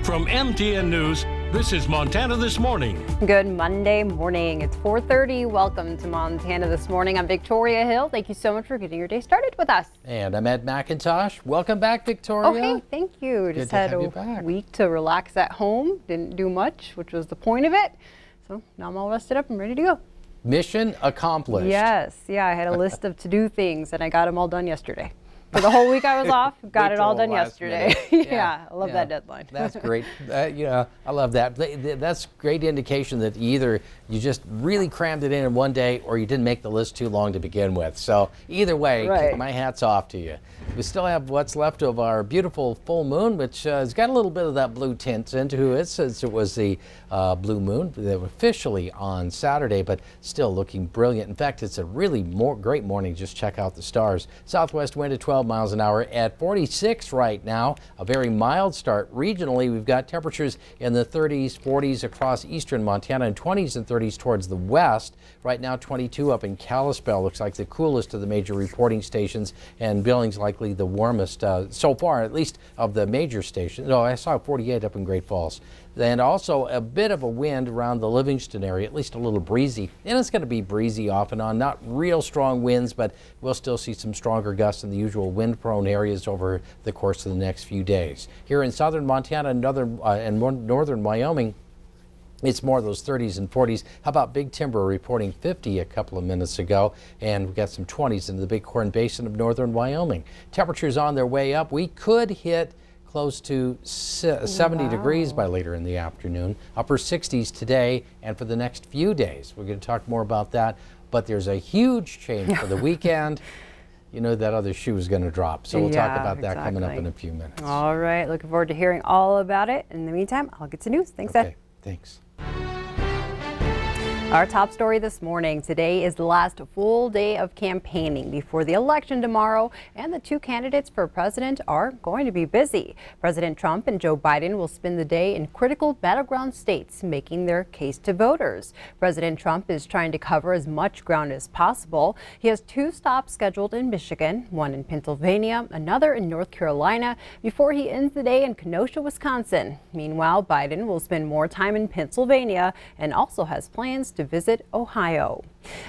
From MTN News, this is Montana This Morning. Good Monday morning. It's 4:30. Welcome to Montana This Morning. I'm Victoria Hill. Thank you so much for getting your day started with us. And I'm Ed McIntosh. Welcome back, Victoria. Oh, hey, thank you. Good Just to had have a you back. week to relax at home. Didn't do much, which was the point of it. So now I'm all rested up and ready to go. Mission accomplished. Yes. Yeah, I had a list of to-do things and I got them all done yesterday. For the whole week I was off, got it all done yesterday. Yeah, I love that deadline. That's great. I love that. That's great indication that either you just really crammed it in one day or you didn't make the list too long to begin with. So either way, my hat's off to you. We still have what's left of our beautiful full moon, which has got a little bit of that blue tint into it since it was the blue moon officially on Saturday, but still looking brilliant. In fact, it's a really great morning. Just check out the stars. Southwest wind at 12 miles an hour at 46 right now. A very mild start. Regionally, we've got temperatures in the 30s, 40s across eastern Montana and 20s and 30s towards the west. Right now, 22 up in Kalispell. Looks like the coolest of the major reporting stations, and Billings likely the warmest so far, at least of the major stations. No, I saw 48 up in Great Falls. And also a bit of a wind around the Livingston area, at least a little breezy. And it's going to be breezy off and on, not real strong winds, but we'll still see some stronger gusts in the usual wind-prone areas over the course of the next few days. Here in southern Montana and northern Wyoming, it's more of those 30s and 40s. How about Big Timber reporting 50 a couple of minutes ago, and we've got some 20s in the Bighorn Basin of northern Wyoming. Temperatures on their way up. We could hit close to 70 degrees by later in the afternoon, upper 60s today and for the next few days. We're going to talk more about that, but there's a huge change for the weekend. You know that other shoe is going to drop, so we'll talk about that coming up in a few minutes. All right, looking forward to hearing all about it. In the meantime, I'll get to news. Thanks, Ed. Thanks. Our top story this morning. Today is the last full day of campaigning before the election tomorrow, and the two candidates for president are going to be busy. President Trump and Joe Biden will spend the day in critical battleground states making their case to voters. President Trump is trying to cover as much ground as possible. He has two stops scheduled in Michigan, one in Pennsylvania, another in North Carolina, before he ends the day in Kenosha, Wisconsin. Meanwhile, Biden will spend more time in Pennsylvania and also has plans to visit Ohio.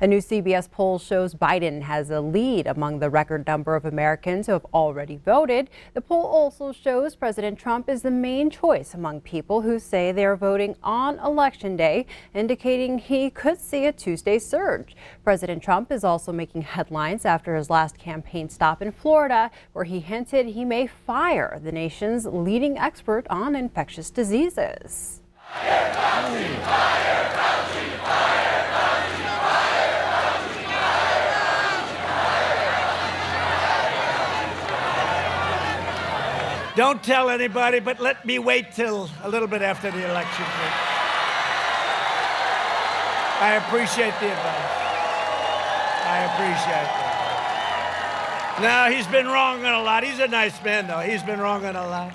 A new CBS poll shows Biden has a lead among the record number of Americans who have already voted. The poll also shows President Trump is the main choice among people who say they are voting on Election Day, indicating he could see a Tuesday surge. President Trump is also making headlines after his last campaign stop in Florida, where he hinted he may fire the nation's leading expert on infectious diseases. Don't tell anybody, but let me wait till a little bit after the election. I appreciate the advice. I appreciate that. No, he's been wrong on a lot. He's a nice man, though. He's been wrong on a lot.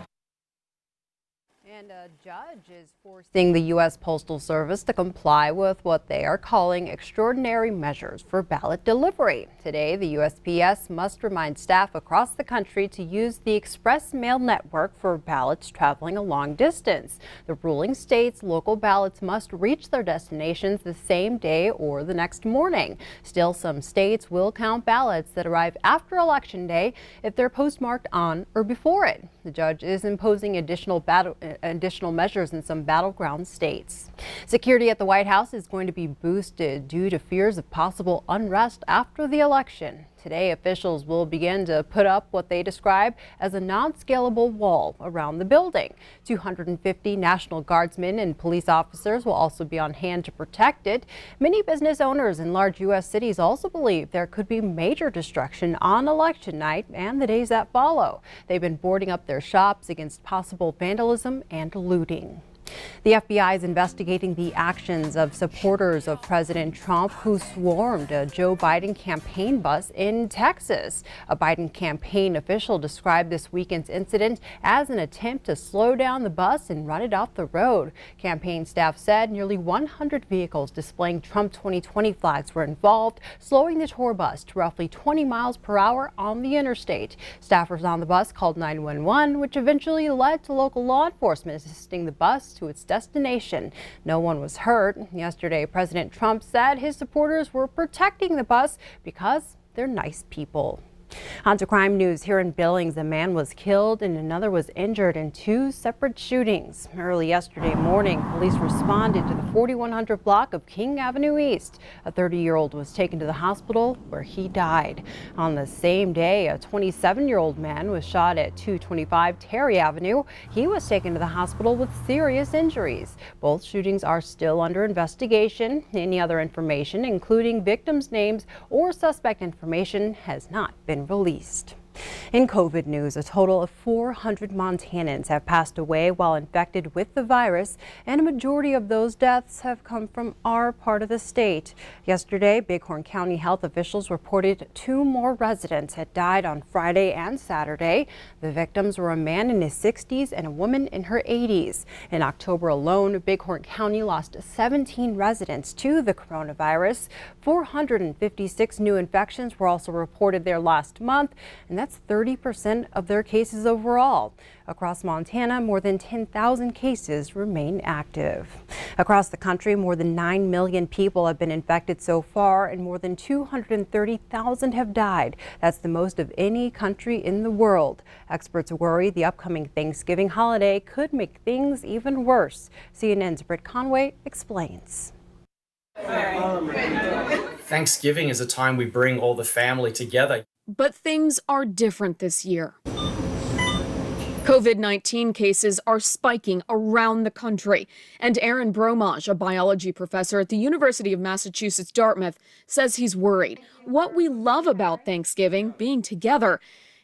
And a judge is forcing the U.S. Postal Service to comply with what they are calling extraordinary measures for ballot delivery. Today, the USPS must remind staff across the country to use the express mail network for ballots traveling a long distance. The ruling states local ballots must reach their destinations the same day or the next morning. Still, some states will count ballots that arrive after Election Day if they're postmarked on or before it. The judge is imposing additional measures in some battleground states. Security at the White House is going to be boosted due to fears of possible unrest after the election. Today, officials will begin to put up what they describe as a non-scalable wall around the building. 250 National Guardsmen and police officers will also be on hand to protect it. Many business owners in large U.S. cities also believe there could be major destruction on election night and the days that follow. They've been boarding up their shops against possible vandalism and looting. The FBI is investigating the actions of supporters of President Trump who swarmed a Joe Biden campaign bus in Texas. A Biden campaign official described this weekend's incident as an attempt to slow down the bus and run it off the road. Campaign staff said nearly 100 vehicles displaying Trump 2020 flags were involved, slowing the tour bus to roughly 20 miles per hour on the interstate. Staffers on the bus called 911, which eventually led to local law enforcement assisting the bus to its destination. No one was hurt. Yesterday, President Trump said his supporters were protecting the bus because they're nice people. On to crime news. Here in Billings, a man was killed and another was injured in two separate shootings. Early yesterday morning, police responded to the 4100 block of King Avenue East. A 30-year-old was taken to the hospital where he died. On the same day, a 27-year-old man was shot at 225 Terry Avenue. He was taken to the hospital with serious injuries. Both shootings are still under investigation. Any other information, including victims' names or suspect information, has not been released. In COVID news, a total of 400 Montanans have passed away while infected with the virus, and a majority of those deaths have come from our part of the state. Yesterday, Bighorn County health officials reported 2 more residents had died on Friday and Saturday. The victims were a man in his 60s and a woman in her 80s. In October alone, Bighorn County lost 17 residents to the coronavirus. 456 new infections were also reported there last month, and that's 30% of their cases overall. Across Montana, more than 10,000 cases remain active. Across the country, more than 9 million people have been infected so far, and more than 230,000 have died. That's the most of any country in the world. Experts worry the upcoming Thanksgiving holiday could make things even worse. CNN's Britt Conway explains. Thanksgiving is a time we bring all the family together. But things are different this year. COVID-19 cases are spiking around the country, and Aaron Bromage, a biology professor at the University of Massachusetts Dartmouth, says he's worried. What we love about Thanksgiving, being together,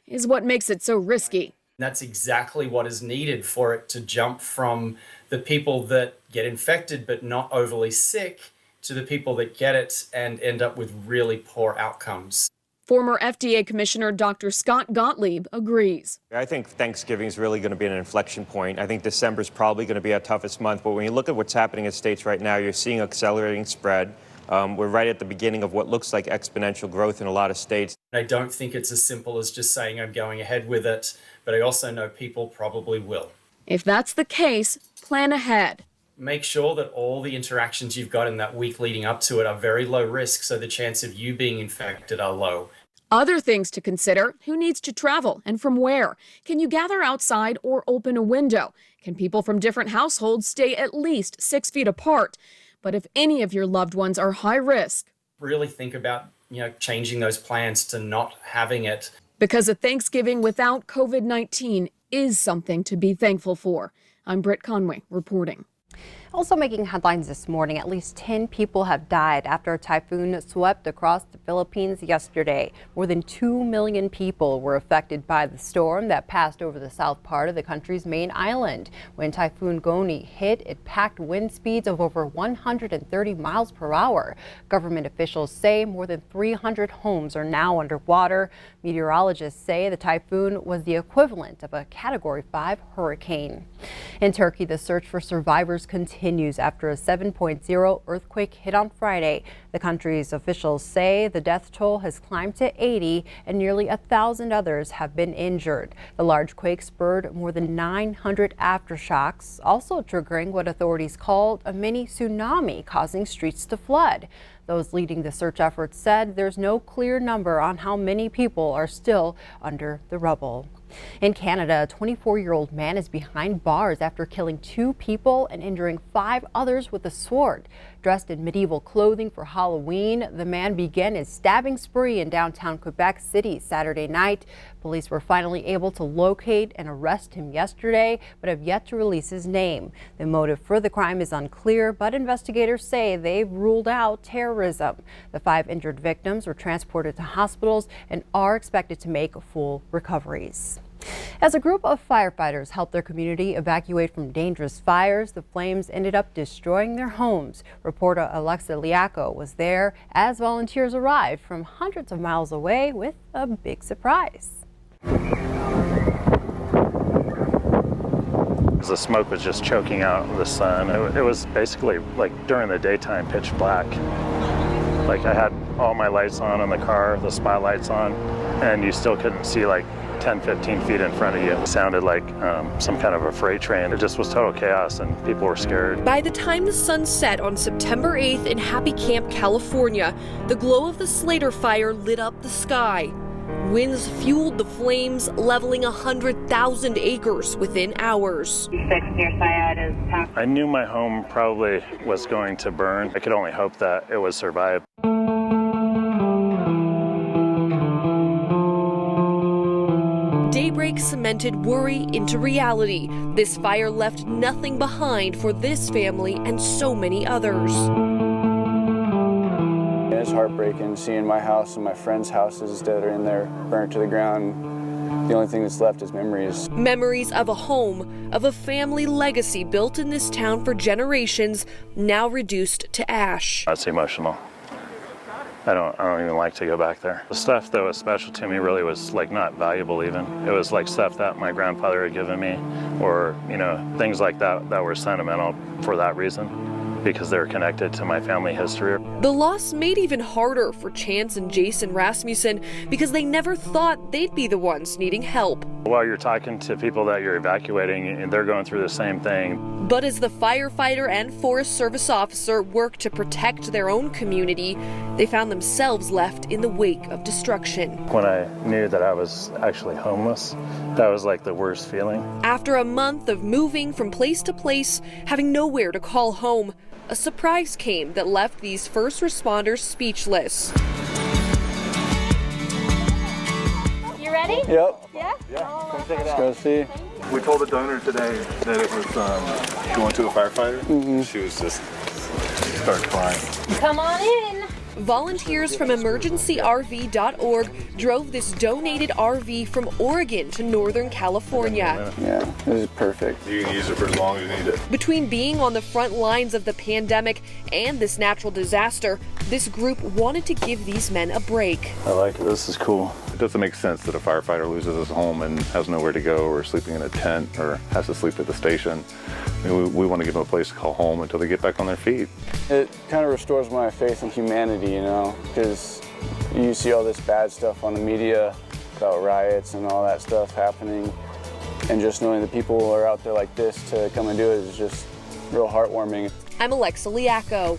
is what makes it so risky. That's exactly what is needed for it to jump from the people that get infected but not overly sick to the people that get it and end up with really poor outcomes. Former FDA Commissioner Dr. Scott Gottlieb agrees. I think Thanksgiving is really going to be an inflection point. I think December is probably going to be our toughest month. But when you look at what's happening in states right now, you're seeing accelerating spread. We're right at the beginning of what looks like exponential growth in a lot of states. I don't think it's as simple as just saying I'm going ahead with it, but I also know people probably will. If that's the case, plan ahead. Make sure that all the interactions you've got in that week leading up to it are very low risk, so the chance of you being infected are low. Other things to consider: who needs to travel and from where? Can you gather outside or open a window? Can people from different households stay at least 6 feet apart? But if any of your loved ones are high risk, really think about, changing those plans to not having it. Because a Thanksgiving without COVID-19 is something to be thankful for. I'm Britt Conway reporting. Also making headlines this morning, at least 10 people have died after a typhoon swept across the Philippines yesterday. More than 2 million people were affected by the storm that passed over the south part of the country's main island. When Typhoon Goni hit, it packed wind speeds of over 130 miles per hour. Government officials say more than 300 homes are now underwater. Meteorologists say the typhoon was the equivalent of a Category 5 hurricane. In Turkey, the search for survivors continues after a 7.0 earthquake hit on Friday. The country's officials say the death toll has climbed to 80 and nearly 1,000 others have been injured. The large quake spurred more than 900 aftershocks, also triggering what authorities called a mini tsunami, causing streets to flood. Those leading the search efforts said there's no clear number on how many people are still under the rubble. In Canada, a 24-year-old man is behind bars after killing 2 people and injuring 5 others with a sword. Dressed in medieval clothing for Halloween, the man began his stabbing spree in downtown Quebec City Saturday night. Police were finally able to locate and arrest him yesterday, but have yet to release his name. The motive for the crime is unclear, but investigators say they've ruled out terrorism. The 5 injured victims were transported to hospitals and are expected to make full recoveries. As a group of firefighters helped their community evacuate from dangerous fires, the flames ended up destroying their homes. Reporter Alexa Liaco was there as volunteers arrived from hundreds of miles away with a big surprise. The smoke was just choking out the sun. It was basically like during the daytime pitch black. Like I had all my lights on in the car, the spotlights on, and you still couldn't see like 10, 15 feet in front of you. It sounded like some kind of a freight train. It just was total chaos and people were scared. By the time the sun set on September 8th in Happy Camp, California, the glow of the Slater fire lit up the sky. Winds fueled the flames, leveling 100,000 acres within hours. I knew my home probably was going to burn. I could only hope that it would survive. Daybreak cemented worry into reality. This fire left nothing behind for this family and so many others. It's heartbreaking seeing my house and my friends' houses that are in there burnt to the ground. The only thing that's left is memories. Memories of a home, of a family legacy built in this town for generations, now reduced to ash. That's emotional. I don't even like to go back there. The stuff that was special to me really was like not valuable even. It was like stuff that my grandfather had given me, or things like that that were sentimental for that reason, because they're connected to my family history. The loss made even harder for Chance and Jason Rasmussen because they never thought they'd be the ones needing help. While you're talking to people that you're evacuating and they're going through the same thing. But as the firefighter and Forest Service officer worked to protect their own community, they found themselves left in the wake of destruction. When I knew that I was actually homeless, that was like the worst feeling. After a month of moving from place to place, having nowhere to call home, a surprise came that left these first responders speechless. You ready? Yep. Yeah? Come check it out. Let's go see. We told the donor today that it was going to a firefighter. She was just started crying. Come on in. Volunteers from emergencyrv.org drove this donated RV from Oregon to Northern California. Yeah, this is perfect. You can use it for as long as you need it. Between being on the front lines of the pandemic and this natural disaster, this group wanted to give these men a break. I like it. This is cool. It doesn't make sense that a firefighter loses his home and has nowhere to go, or sleeping in a tent, or has to sleep at the station. I mean, we want to give them a place to call home until they get back on their feet. It kind of restores my faith in humanity, because you see all this bad stuff on the media about riots and all that stuff happening, and just knowing that people are out there like this to come and do it is just real heartwarming. I'm Alexa Liaco.